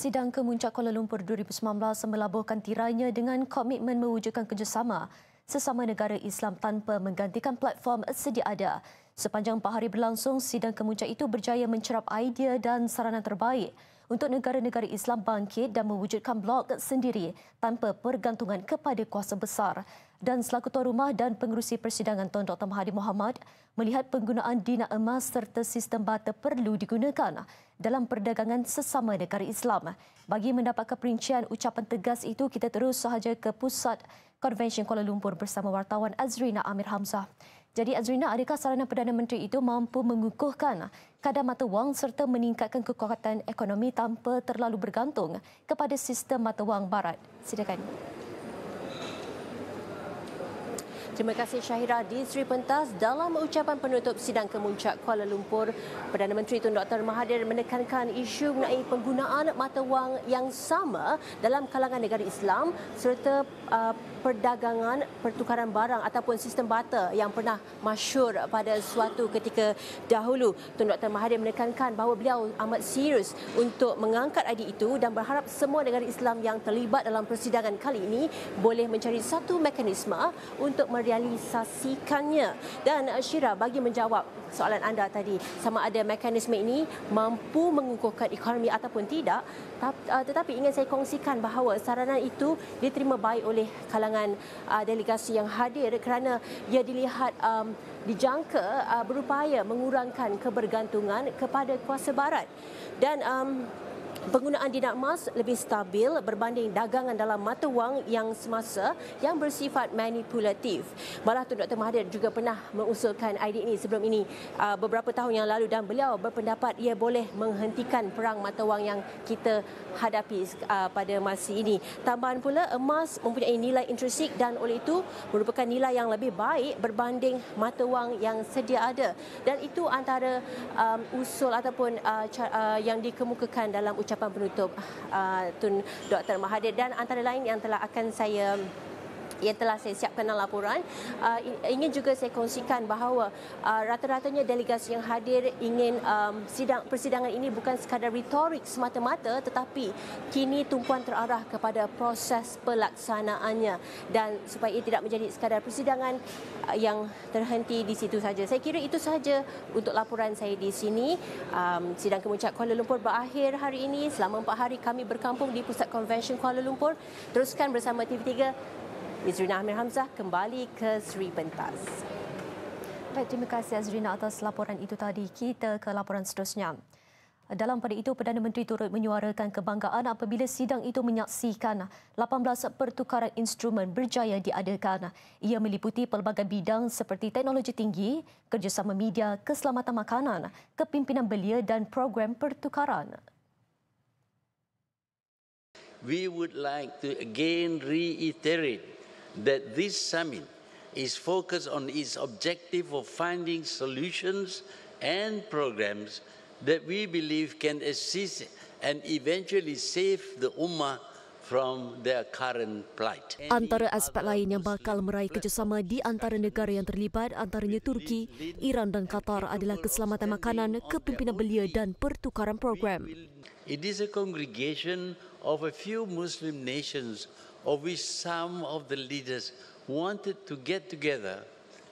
Sidang Kemuncak Kuala Lumpur 2019 melabuhkan tirainya dengan komitmen mewujudkan kerjasama sesama negara Islam tanpa menggantikan platform sedia ada. Sepanjang 4 hari berlangsung, Sidang Kemuncak itu berjaya mencerap idea dan saranan terbaik untuk negara-negara Islam bangkit dan mewujudkan blok sendiri tanpa pergantungan kepada kuasa besar. Dan selaku tuan rumah dan pengerusi persidangan Tun Dr. Mahathir Mohamad melihat penggunaan dinar emas serta sistem barter perlu digunakan dalam perdagangan sesama negara Islam. Bagi mendapatkan perincian ucapan tegas itu, kita terus sahaja ke Pusat Konvensyen Kuala Lumpur bersama wartawan Azrina Amir Hamzah. Jadi Azrina, adakah saranan Perdana Menteri itu mampu mengukuhkan kadar mata wang serta meningkatkan kekuatan ekonomi tanpa terlalu bergantung kepada sistem mata wang barat? Silakan. Terima kasih Syahira. Di Sri Pentas, dalam ucapan penutup Sidang Kemuncak Kuala Lumpur, Perdana Menteri Tun Dr. Mahathir menekankan isu mengenai penggunaan mata wang yang sama dalam kalangan negara Islam serta perdagangan pertukaran barang ataupun sistem barter yang pernah masyhur pada suatu ketika dahulu. Tun Dr. Mahathir menekankan bahawa beliau amat serius untuk mengangkat idea itu dan berharap semua negara Islam yang terlibat dalam persidangan kali ini boleh mencari satu mekanisme untuk merealisasikannya. Dan Syira, bagi menjawab soalan anda tadi, sama ada mekanisme ini mampu mengukuhkan ekonomi ataupun tidak, tetapi ingin saya kongsikan bahawa saranan itu diterima baik oleh kalangan delegasi yang hadir kerana ia dilihat dijangka berupaya mengurangkan kebergantungan kepada kuasa barat. Dan penggunaan dinar emas lebih stabil berbanding dagangan dalam mata wang yang semasa yang bersifat manipulatif. Malah Tun Dr. Mahathir juga pernah mengusulkan idea ini sebelum ini beberapa tahun yang lalu dan beliau berpendapat ia boleh menghentikan perang mata wang yang kita hadapi pada masa ini. Tambahan pula, emas mempunyai nilai intrinsik dan oleh itu merupakan nilai yang lebih baik berbanding mata wang yang sedia ada. Dan itu antara usul ataupun yang dikemukakan dalam ucapan penutup Tun Dr. Mahathir. Dan antara lain yang telah saya siapkan dalam laporan, ingin juga saya kongsikan bahawa rata-ratanya delegasi yang hadir ingin persidangan ini bukan sekadar retorik semata-mata, tetapi kini tumpuan terarah kepada proses pelaksanaannya dan supaya ia tidak menjadi sekadar persidangan yang terhenti di situ saja. Saya kira itu sahaja untuk laporan saya di sini. Sidang Kemuncak Kuala Lumpur berakhir hari ini. Selama 4 hari kami berkampung di Pusat Konvensyen Kuala Lumpur. Teruskan bersama TV3. Azrina Amir Hamzah kembali ke Sri Pentas. Baik, terima kasih Azrina atas laporan itu tadi. Kita ke laporan seterusnya. Dalam pada itu, Perdana Menteri turut menyuarakan kebanggaan apabila sidang itu menyaksikan 18 pertukaran instrumen berjaya diadakan. Ia meliputi pelbagai bidang seperti teknologi tinggi, kerjasama media, keselamatan makanan, kepimpinan belia dan program pertukaran. We would like to again reiterate that this summit is focused on its objective of finding solutions and programs that we believe can assist and eventually save the Ummah from their current plight. Antara aspek lain yang bakal meraih kerjasama di antara negara yang terlibat antaranya Turki, Iran dan Qatar adalah keselamatan makanan, kepimpinan belia dan pertukaran program. It is a congregation of a few Muslim nations of which some of the leaders wanted to get together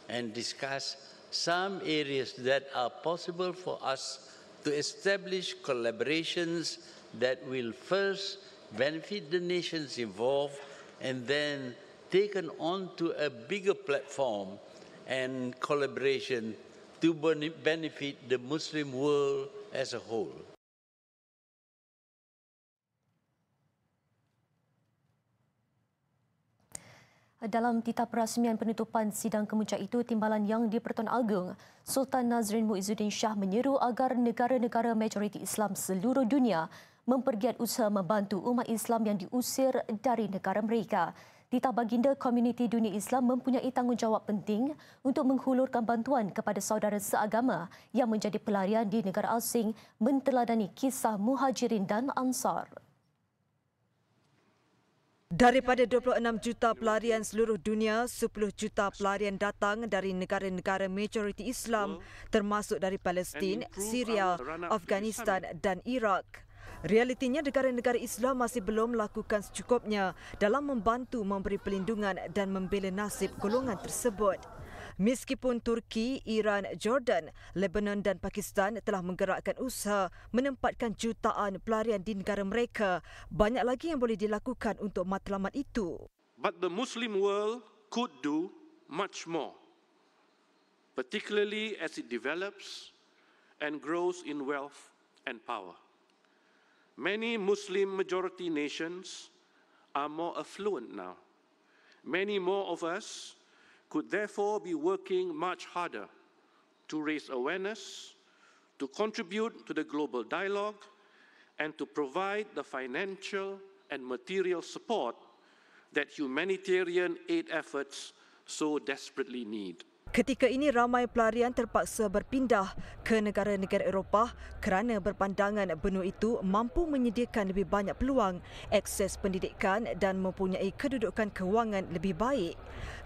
and discuss some areas that are possible for us to establish collaborations that will first benefit the nations involved and then taken on to a bigger platform and collaboration to benefit the Muslim world as a whole. Dalam titah perasmian penutupan sidang kemuncak itu, Timbalan Yang di-Pertuan Agong Sultan Nazrin Muizzuddin Shah menyeru agar negara-negara majoriti Islam seluruh dunia mempergiat usaha membantu umat Islam yang diusir dari negara mereka. Titah baginda komuniti dunia Islam mempunyai tanggungjawab penting untuk menghulurkan bantuan kepada saudara seagama yang menjadi pelarian di negara asing menteladani kisah Muhajirin dan Ansar. Daripada 26 juta pelarian seluruh dunia, 10 juta pelarian datang dari negara-negara majoriti Islam termasuk dari Palestin, Syria, Afghanistan dan Iraq. Realitinya, negara-negara Islam masih belum melakukan secukupnya dalam membantu memberi perlindungan dan membela nasib golongan tersebut. Meskipun Turki, Iran, Jordan, Lebanon dan Pakistan telah menggerakkan usaha menempatkan jutaan pelarian di negara mereka, banyak lagi yang boleh dilakukan untuk matlamat itu. But the Muslim world could do much more, particularly as it develops and grows in wealth and power. Many Muslim majority nations are more affluent now. Many more of us could therefore be working much harder to raise awareness, to contribute to the global dialogue, and to provide the financial and material support that humanitarian aid efforts so desperately need. Ketika ini, ramai pelarian terpaksa berpindah ke negara-negara Eropah kerana berpandangan benua itu mampu menyediakan lebih banyak peluang, akses pendidikan dan mempunyai kedudukan kewangan lebih baik.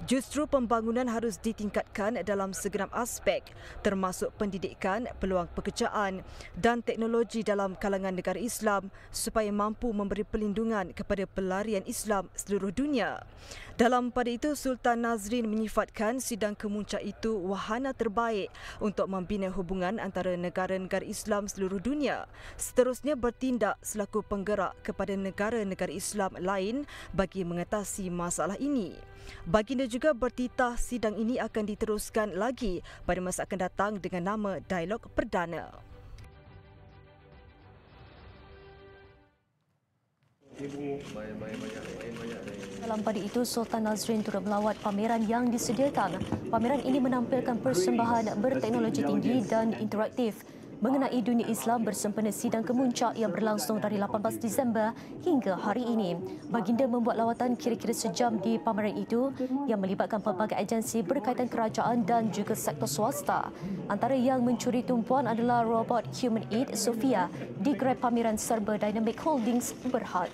Justru pembangunan harus ditingkatkan dalam segenap aspek, termasuk pendidikan, peluang pekerjaan dan teknologi dalam kalangan negara Islam supaya mampu memberi perlindungan kepada pelarian Islam seluruh dunia. Dalam pada itu, Sultan Nazrin menyifatkan sidang kemuncak itu wahana terbaik untuk membina hubungan antara negara-negara Islam seluruh dunia. Seterusnya, bertindak selaku penggerak kepada negara-negara Islam lain bagi mengatasi masalah ini. Baginda juga bertitah sidang ini akan diteruskan lagi pada masa akan datang dengan nama Dialog Perdana. Dalam pada itu, Sultan Nazrin turut melawat pameran yang disediakan. Pameran ini menampilkan persembahan berteknologi tinggi dan interaktif mengenai dunia Islam bersempena sidang kemuncak yang berlangsung dari 18 Disember hingga hari ini. Baginda membuat lawatan kira-kira sejam di pameran itu yang melibatkan pelbagai agensi berkaitan kerajaan dan juga sektor swasta. Antara yang mencuri tumpuan adalah robot Human Aid Sophia di gerai pameran Serba Dynamic Holdings Berhad.